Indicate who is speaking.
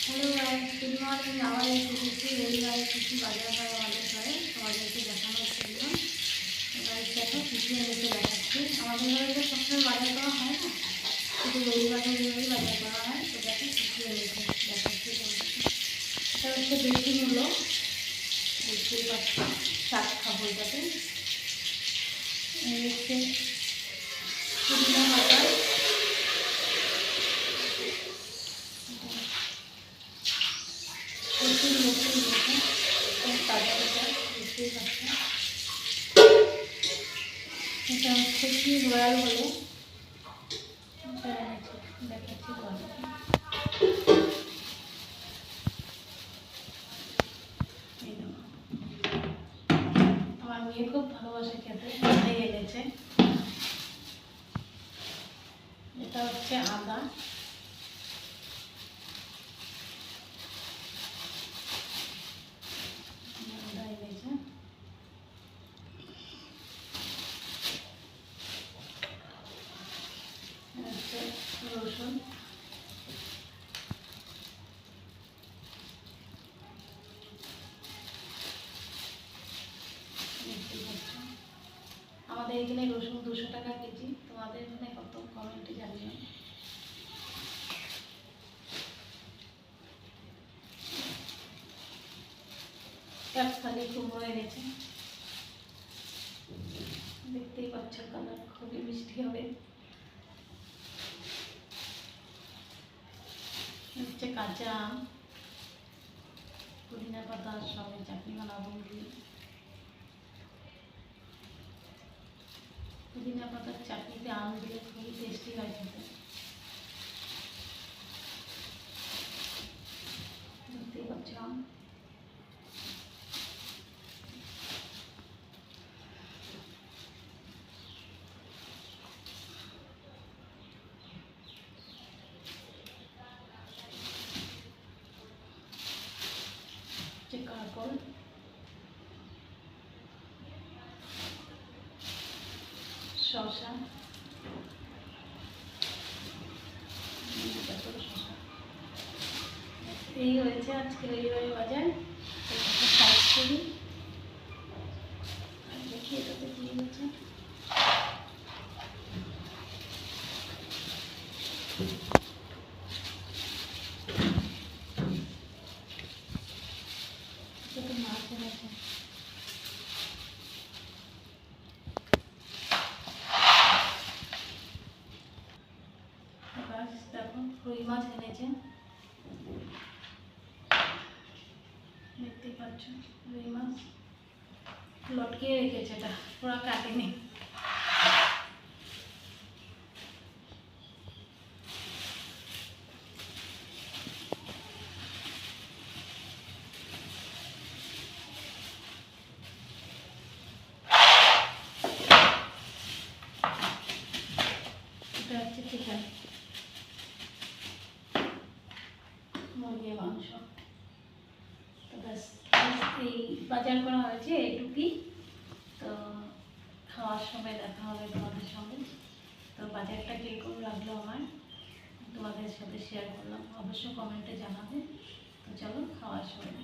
Speaker 1: Hello guys, good morning. আবার এসেছি রবিবারে কিছু বাজার হয় আমাদের ঘরে, তোমাদেরকে দেখানোর জন্য। গাইস দেখো কিছু এনেছে দেখাচ্ছি। আমাদের ঘরে তো সবসময় বাজার করা হয় না, শুধু রবিবারে বাজার করা হয়। তো দেখো কিছু এনেছে দেখাচ্ছি তোমাদেরকে। এটা হচ্ছে দেশি মূল্য, বুঝতেই পারছি, শাক খাবো এটাতে। হচ্ছে পুদিনা পাতা, প্রচুর নতুন নতুন তাজা তাজা, বুঝতেই পারছি। এটা হচ্ছে কি রয়্যাল বলে, দেখাচ্ছি তোমাদেরকে। আমার মেয়ে খুব ভালোবাসে খেতে, এটাই এনেছে। এটা হচ্ছে আদা, এনেছে। হচ্ছে রসুন, আমাদের এখানে রসুন 200 টাকা কেজি। তোমাদের এখানে কত কমেন্টে জানিও। এক থালি কুমড়ো এনেছে, দেখতেই পাচ্ছ কালার খুবই মিষ্টি হবে। হচ্ছে কাঁচা আম, পুদিনা পাতার সঙ্গে চাটনি বানাবো দিয়ে। পুদিনা পাতার চাটনিতে আম দিলে খুবই টেস্টি হয় খেতে, দেখতেই পাচ্ছ আম। কাঁকল, শসা, এই হয়েছে আজকে রবিবারের বাজার। সাইজ করি, দেখি এটাতে কি হয়েছে। মাছ এনেছে, দেখো রুই মাছ এনেছে, দেখতেই পাচ্ছ রুই মাছ লটকিয়ে রেখেছে, এটা পুরো কাটেনি। এটা হচ্ছে চিকেন, মুরগির মাংস। তো ব্যাস এই বাজার করা হয়েছে এটুকুই। তো খাওয়ার সময় দেখা হবে তোমাদের সঙ্গে। তো বাজারটা কীরকম লাগলো আমার তোমাদের সাথে শেয়ার করলাম, অবশ্যই কমেন্টে জানাবে। তো চলো খাওয়ার সময়।